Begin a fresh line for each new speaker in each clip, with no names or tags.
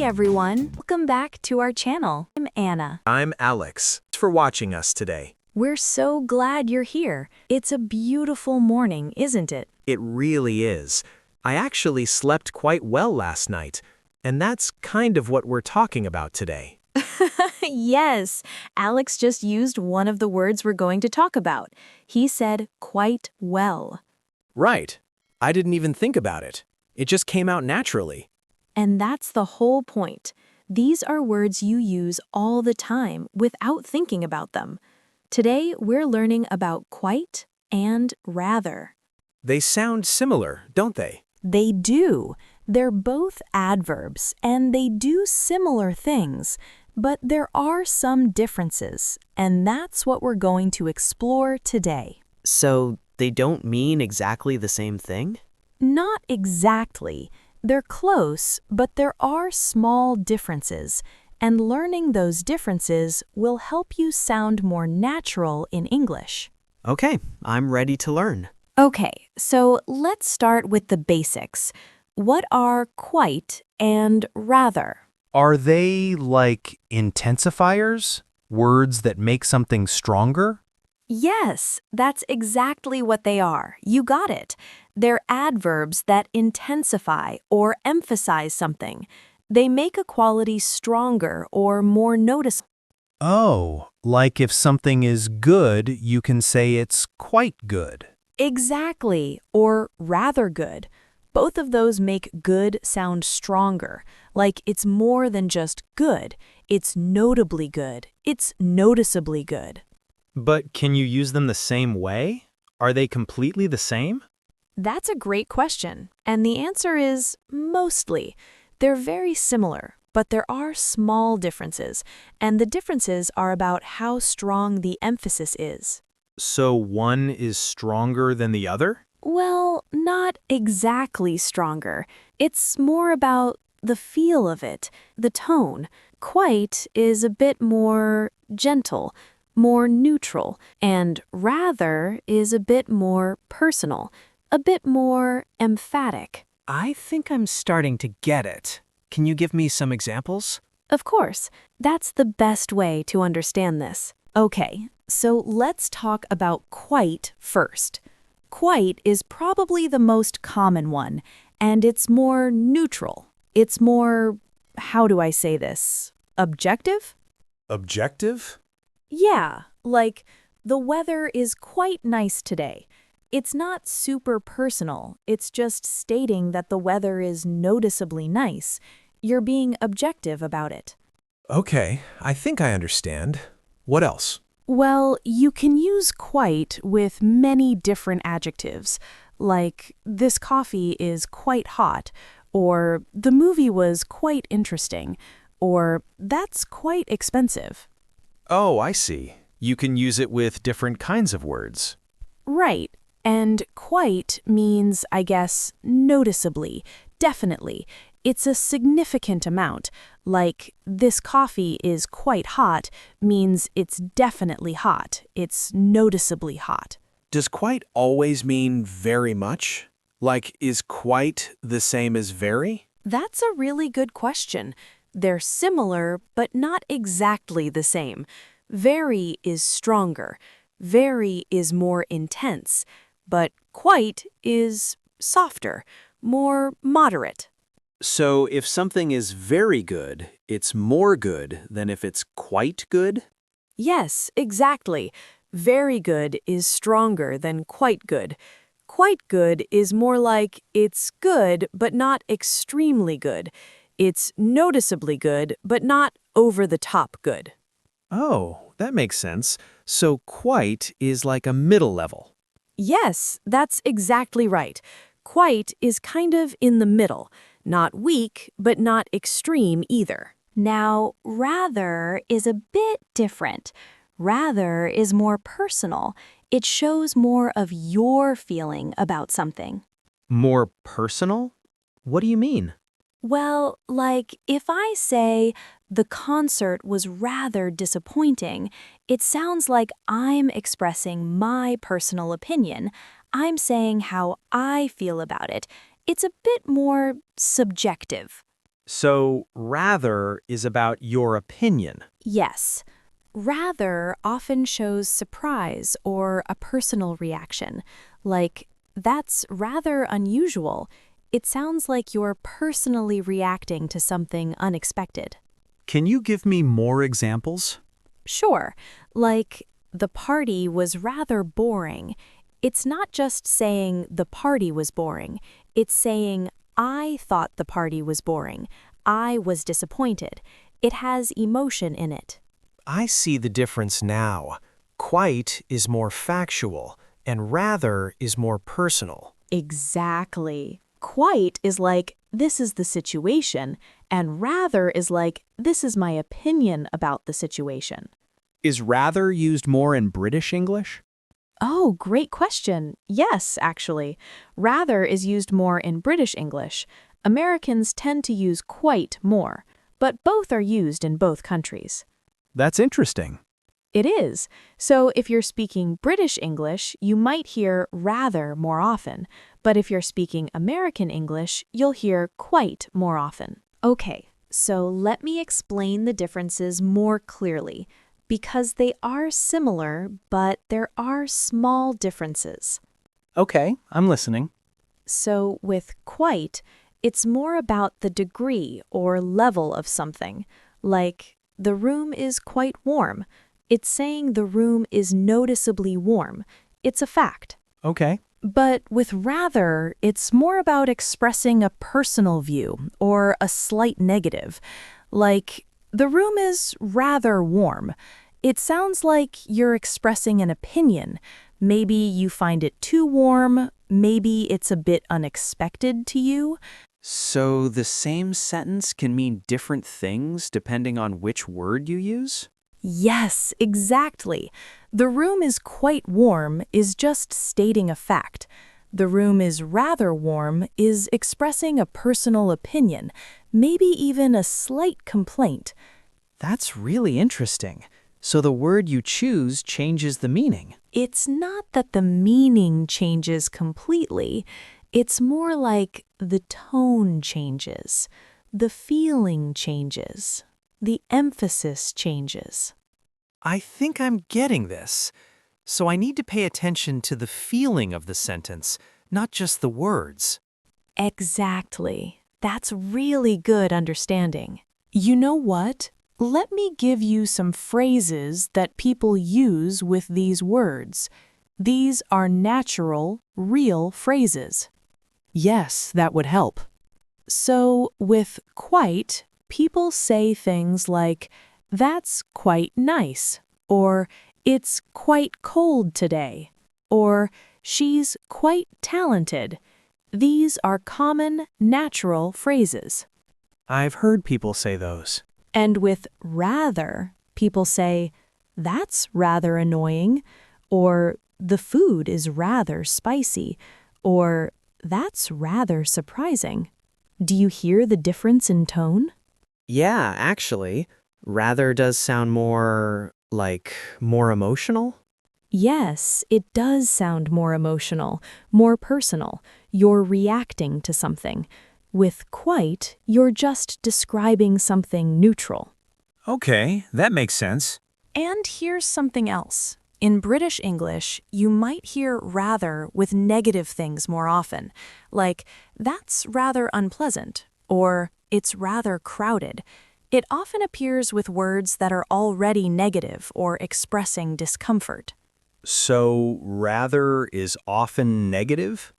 Hey everyone, welcome back to our channel. I'm Anna.
I'm Alex. Thanks for watching us today.
We're so glad you're here. It's a beautiful morning, isn't it?
It really is. I actually slept quite well last night, and that's kind of what we're talking about today.
Yes, Alex just used one of the words we're going to talk about. He said quite well.
Right. I didn't even think about it. It just came out naturally.
And that's the whole point. These are words you use all the time without thinking about them. Today, we're learning about quite and rather.
They sound similar, don't they?
They do. They're both adverbs, and they do similar things, but there are some differences, and that's what we're going to explore today.
So they don't mean exactly the same thing?
Not exactly. They're close, but there are small differences, and learning those differences will help you sound more natural in English.
Okay, I'm ready to learn.
Okay, so let's start with the basics. What are quite and rather?
Are they like intensifiers? Words that make something stronger?
Yes, that's exactly what they are. You got it. They're adverbs that intensify or emphasize something. They make a quality stronger or more noticeable.
Oh, like if something is good, you can say it's quite good.
Exactly, or rather good. Both of those make good sound stronger, like it's more than just good. It's notably good. It's noticeably good.
But can you use them the same way? Are they completely the same?
That's a great question, and the answer is mostly. They're very similar, but there are small differences, and the differences are about how strong the emphasis is.
So one is stronger than the other?
Well, not exactly stronger. It's more about the feel of it, the tone. Quite is a bit more gentle, more neutral, and rather is a bit more personal, a bit more emphatic.
I think I'm starting to get it. Can you give me some examples?
Of course, that's the best way to understand this. Okay, so let's talk about quite first. Quite is probably the most common one, and it's more neutral. It's more, how do I say this, objective?
Objective?
Yeah, like, the weather is quite nice today. It's not super personal, it's just stating that the weather is noticeably nice. You're being objective about it.
Okay, I think I understand. What else?
Well, you can use quite with many different adjectives, like, this coffee is quite hot, or the movie was quite interesting, or that's quite expensive.
Oh, I see. You can use it with different kinds of words.
Right. And quite means, I guess, noticeably, definitely. It's a significant amount. Like, this coffee is quite hot means it's definitely hot. It's noticeably hot.
Does quite always mean very much? Like, is quite the same as very?
That's a really good question. They're similar, but not exactly the same. Very is stronger. Very is more intense. But quite is softer, more moderate.
So if something is very good, it's more good than if it's quite good?
Yes, exactly. Very good is stronger than quite good. Quite good is more like it's good, but not extremely good. It's noticeably good, but not over-the-top good.
Oh, that makes sense. So quite is like a middle level.
Yes, that's exactly right. Quite is kind of in the middle. Not weak, but not extreme either. Now, rather is a bit different. Rather is more personal. It shows more of your feeling about something.
More personal? What do you mean?
Well, like if I say the concert was rather disappointing, it sounds like I'm expressing my personal opinion. I'm saying how I feel about it. It's a bit more subjective.
So rather is about your opinion.
Yes. Rather often shows surprise or a personal reaction, like, that's rather unusual. It sounds like you're personally reacting to something unexpected.
Can you give me more examples?
Sure, like, the party was rather boring. It's not just saying the party was boring. It's saying, I thought the party was boring. I was disappointed. It has emotion in it.
I see the difference now. Quite is more factual, and rather is more personal.
Exactly. Quite is like, this is the situation, and rather is like, this is my opinion about the situation.
Is rather used more in British English?
Oh, great question. Yes, actually. Rather is used more in British English. Americans tend to use quite more, but both are used in both countries.
That's interesting.
It is. So if you're speaking British English, you might hear rather more often, but if you're speaking American English, you'll hear quite more often. Okay, so let me explain the differences more clearly, because they are similar, but there are small differences.
Okay, I'm listening.
So with quite, it's more about the degree or level of something, like, the room is quite warm. It's saying the room is noticeably warm. It's a fact.
Okay.
But with rather, it's more about expressing a personal view or a slight negative. Like, the room is rather warm. It sounds like you're expressing an opinion. Maybe you find it too warm. Maybe it's a bit unexpected to you.
So the same sentence can mean different things depending on which word you use?
Yes, exactly. The room is quite warm is just stating a fact. The room is rather warm is expressing a personal opinion, maybe even a slight complaint.
That's really interesting. So the word you choose changes the meaning.
It's not that the meaning changes completely. It's more like the tone changes, the feeling changes, the emphasis changes.
I think I'm getting this. So I need to pay attention to the feeling of the sentence, not just the words.
Exactly. That's really good understanding. You know what? Let me give you some phrases that people use with these words. These are natural, real phrases. Yes, that would help. So, with quite, people say things like, that's quite nice, or it's quite cold today, or she's quite talented. These are common, natural phrases.
I've heard people say those.
And with rather, people say, that's rather annoying, or the food is rather spicy, or that's rather surprising. Do you hear the difference in tone?
Yeah, actually, rather does sound more more emotional.
Yes, it does sound more emotional, more personal. You're reacting to something. With quite, you're just describing something neutral.
Okay, that makes sense.
And here's something else. In British English, you might hear rather with negative things more often, like, that's rather unpleasant, or it's rather crowded. It often appears with words that are already negative or expressing discomfort.
So rather is often negative?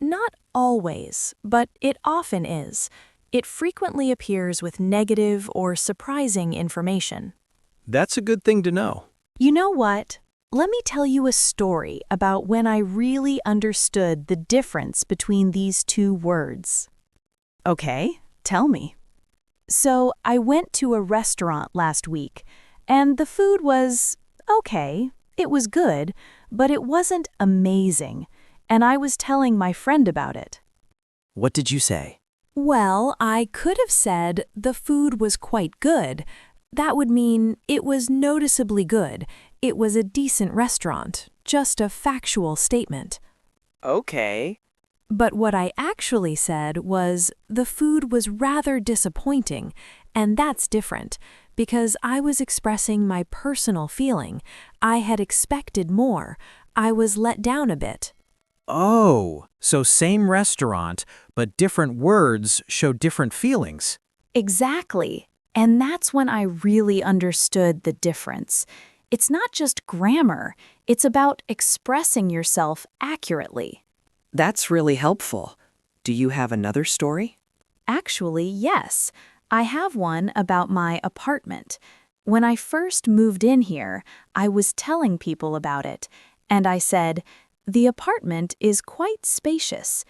Not always, but it often is. It frequently appears with negative or surprising information.
That's a good thing to know.
You know what? Let me tell you a story about when I really understood the difference between these two words. Okay, tell me. So, I went to a restaurant last week, and the food was okay. It was good, but it wasn't amazing, and I was telling my friend about it.
What did you say?
Well, I could have said the food was quite good. That would mean it was noticeably good. It was a decent restaurant, just a factual statement.
Okay.
But what I actually said was the food was rather disappointing, and that's different, because I was expressing my personal feeling. I had expected more. I was let down a bit.
Oh, so same restaurant, but different words show different feelings.
Exactly. And that's when I really understood the difference. It's not just grammar, it's about expressing yourself accurately.
That's really helpful. Do you have another story?
Actually, yes. I have one about my apartment. When I first moved in here, I was telling people about it, and I said, "The apartment is quite spacious."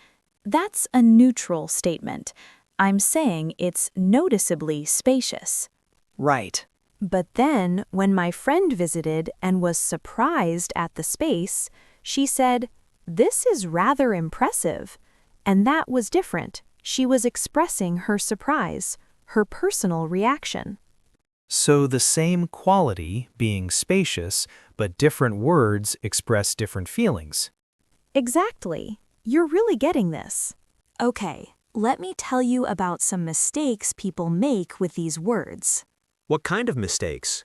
That's a neutral statement. I'm saying it's noticeably spacious.
Right.
But then, when my friend visited and was surprised at the space, she said, "This is rather impressive." And that was different. She was expressing her surprise, her personal reaction.
So the same quality, being spacious, but different words express different feelings.
Exactly. You're really getting this. Okay, let me tell you about some mistakes people make with these words.
What kind of mistakes?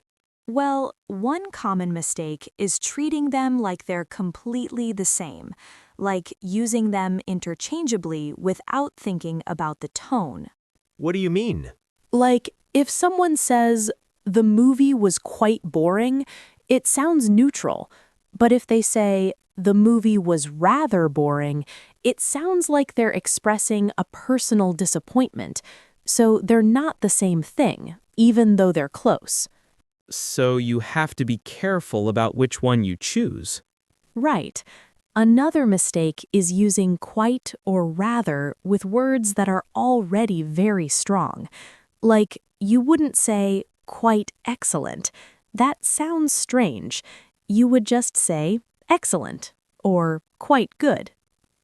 Well, one common mistake is treating them like they're completely the same, like using them interchangeably without thinking about the tone.
What do you mean?
Like, if someone says, "The movie was quite boring," it sounds neutral. But if they say, "The movie was rather boring," it sounds like they're expressing a personal disappointment. So they're not the same thing, even though they're close.
So you have to be careful about which one you choose.
Right. Another mistake is using quite or rather with words that are already very strong. Like, you wouldn't say quite excellent. That sounds strange. You would just say excellent or quite good.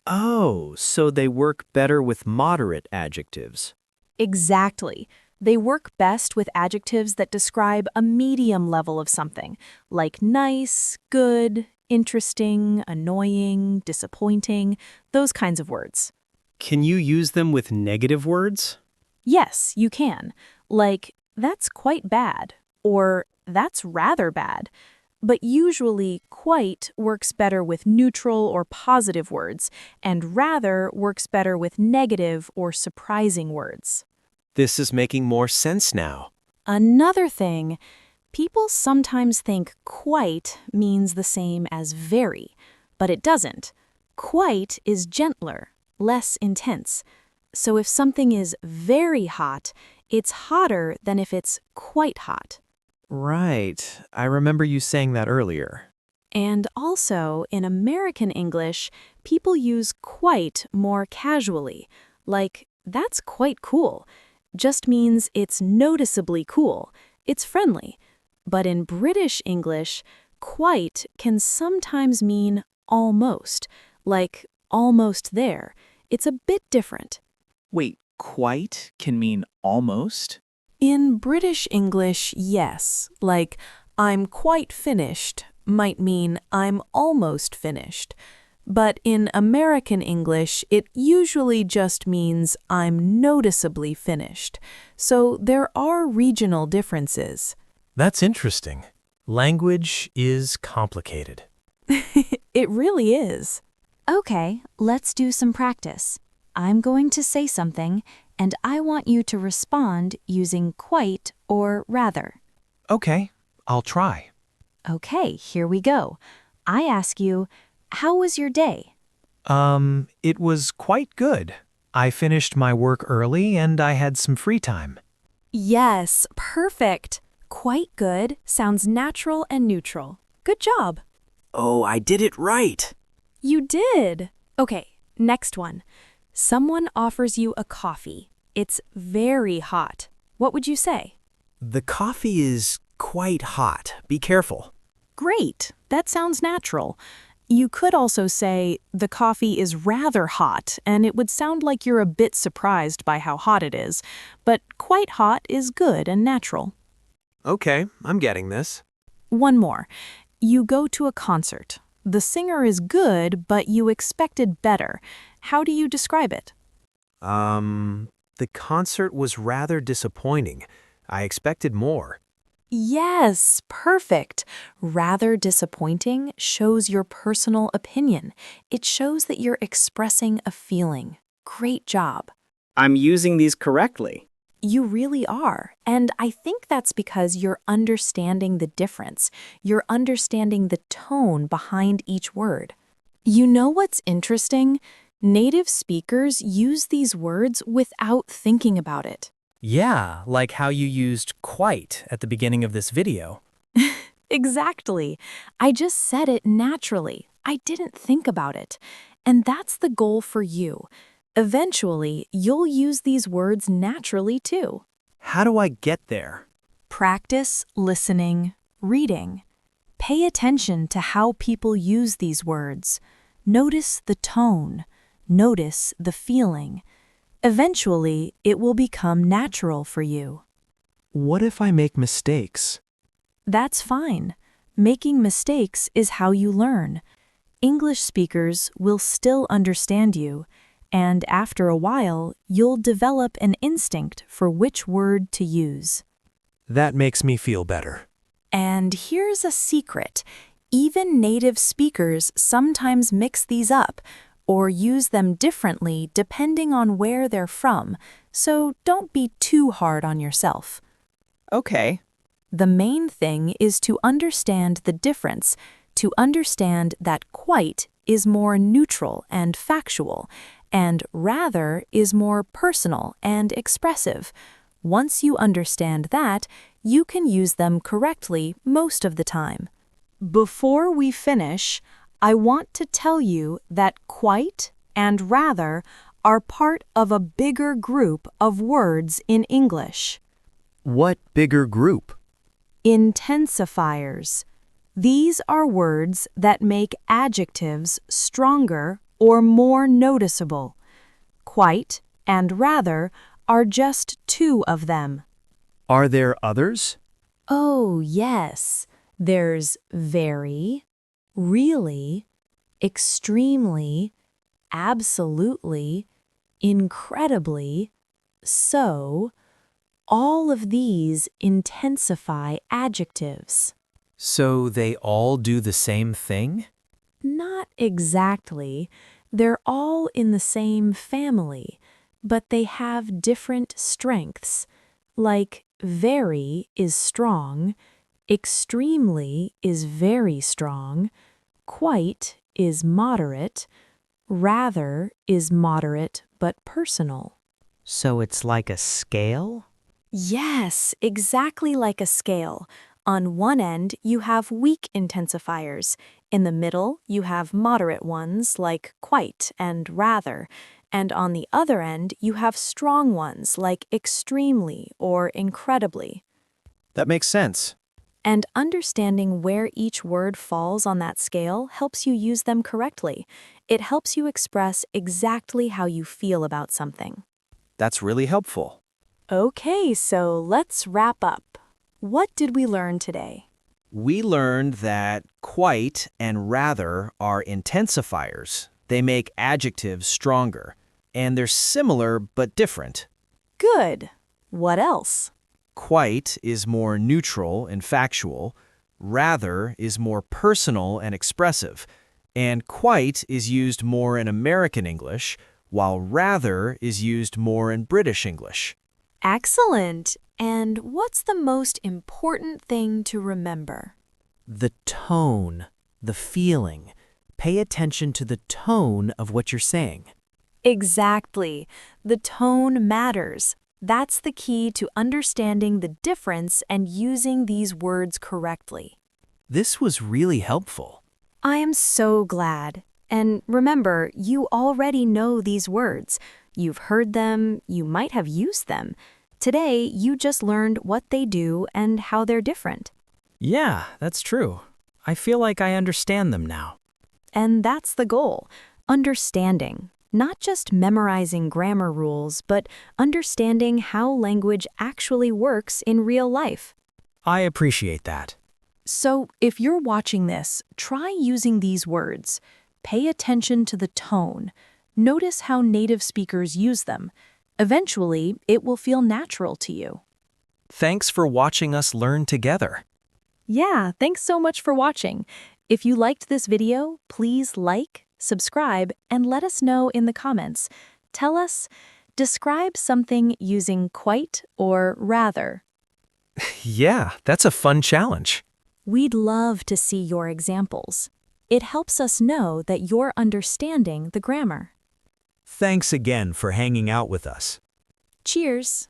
Oh, so they work better with moderate adjectives.
Exactly. They work best with adjectives that describe a medium level of something, like nice, good, interesting, annoying, disappointing, those kinds of words.
Can you use them with negative words?
Yes, you can. Like, that's quite bad, or that's rather bad. But usually, quite works better with neutral or positive words, and rather works better with negative or surprising words.
This is making more sense now.
Another thing, people sometimes think quite means the same as very, but it doesn't. Quite is gentler, less intense. So if something is very hot, it's hotter than if it's quite hot.
Right. I remember you saying that earlier.
And also, in American English, people use quite more casually, like, "That's quite cool." Just means it's noticeably cool, it's friendly. But in British English, quite can sometimes mean almost, like almost there. It's a bit different.
Wait, quite can mean almost?
In British English, yes, like "I'm quite finished" might mean "I'm almost finished." But in American English, it usually just means "I'm noticeably finished." So there are regional differences.
That's interesting. Language is complicated.
It really is.
Okay, let's do some practice. I'm going to say something, and I want you to respond using quite or rather.
Okay, I'll try.
Okay, here we go. I ask you, how was your day?
It was quite good. I finished my work early and I had some free time.
Yes, perfect. Quite good sounds natural and neutral. Good job.
Oh, I did it right.
You did. Okay, next one. Someone offers you a coffee. It's very hot. What would you say?
The coffee is quite hot. Be careful.
Great. That sounds natural. You could also say, "The coffee is rather hot," and it would sound like you're a bit surprised by how hot it is. But quite hot is good and natural.
Okay, I'm getting this.
One more. You go to a concert. The singer is good, but you expected better. How do you describe it?
The concert was rather disappointing. I expected more.
Yes, perfect. Rather disappointing shows your personal opinion. It shows that you're expressing a feeling. Great job.
I'm using these correctly.
You really are. And I think that's because you're understanding the difference. You're understanding the tone behind each word. You know what's interesting? Native speakers use these words without thinking about it.
Yeah, like how you used quite at the beginning of this video.
Exactly. I just said it naturally. I didn't think about it. And that's the goal for you. Eventually, you'll use these words naturally too.
How do I get there?
Practice listening, reading. Pay attention to how people use these words. Notice the tone. Notice the feeling. Eventually, it will become natural for you.
What if I make mistakes?
That's fine. Making mistakes is how you learn. English speakers will still understand you, and after a while, you'll develop an instinct for which word to use.
That makes me feel better.
And here's a secret. Even native speakers sometimes mix these up or use them differently depending on where they're from, so don't be too hard on yourself.
Okay.
The main thing is to understand the difference, to understand that quite is more neutral and factual, and rather is more personal and expressive. Once you understand that, you can use them correctly most of the time. Before we finish, I want to tell you that quite and rather are part of a bigger group of words in English.
What bigger group?
Intensifiers. These are words that make adjectives stronger or more noticeable. Quite and rather are just two of them.
Are there others?
Oh, yes. There's very, really, extremely, absolutely, incredibly, so. All of these intensify adjectives.
So they all do the same thing?
Not exactly. They're all in the same family, but they have different strengths. Like very is strong, extremely is very strong, quite is moderate, rather is moderate but personal.
So it's like a scale?
Yes, exactly like a scale. On one end, you have weak intensifiers. In the middle, you have moderate ones like quite and rather. And on the other end, you have strong ones like extremely or incredibly.
That makes sense.
And understanding where each word falls on that scale helps you use them correctly. It helps you express exactly how you feel about something.
That's really helpful.
Okay, so let's wrap up. What did we learn today?
We learned that quite and rather are intensifiers. They make adjectives stronger, and they're similar but different.
Good. What else?
Quite is more neutral and factual, rather is more personal and expressive, and quite is used more in American English, while rather is used more in British English.
Excellent. And what's the most important thing to remember?
The tone, the feeling. Pay attention to the tone of what you're saying.
Exactly. The tone matters. That's the key to understanding the difference and using these words correctly.
This was really helpful.
I am so glad. And remember, you already know these words. You've heard them, you might have used them. Today, you just learned what they do and how they're different.
Yeah, that's true. I feel like I understand them now.
And that's the goal, understanding. Not just memorizing grammar rules, but understanding how language actually works in real life.
I appreciate that.
So, if you're watching this, try using these words. Pay attention to the tone.
Notice how native speakers use them. Eventually, it will feel natural to you.
Thanks for watching us learn together.
Yeah, thanks so much for watching. If you liked this video, please like, subscribe, and let us know in the comments. Tell us, describe something using quite or rather.
Yeah, that's a fun challenge.
We'd love to see your examples. It helps us know that you're understanding the grammar.
Thanks again for hanging out with us.
Cheers!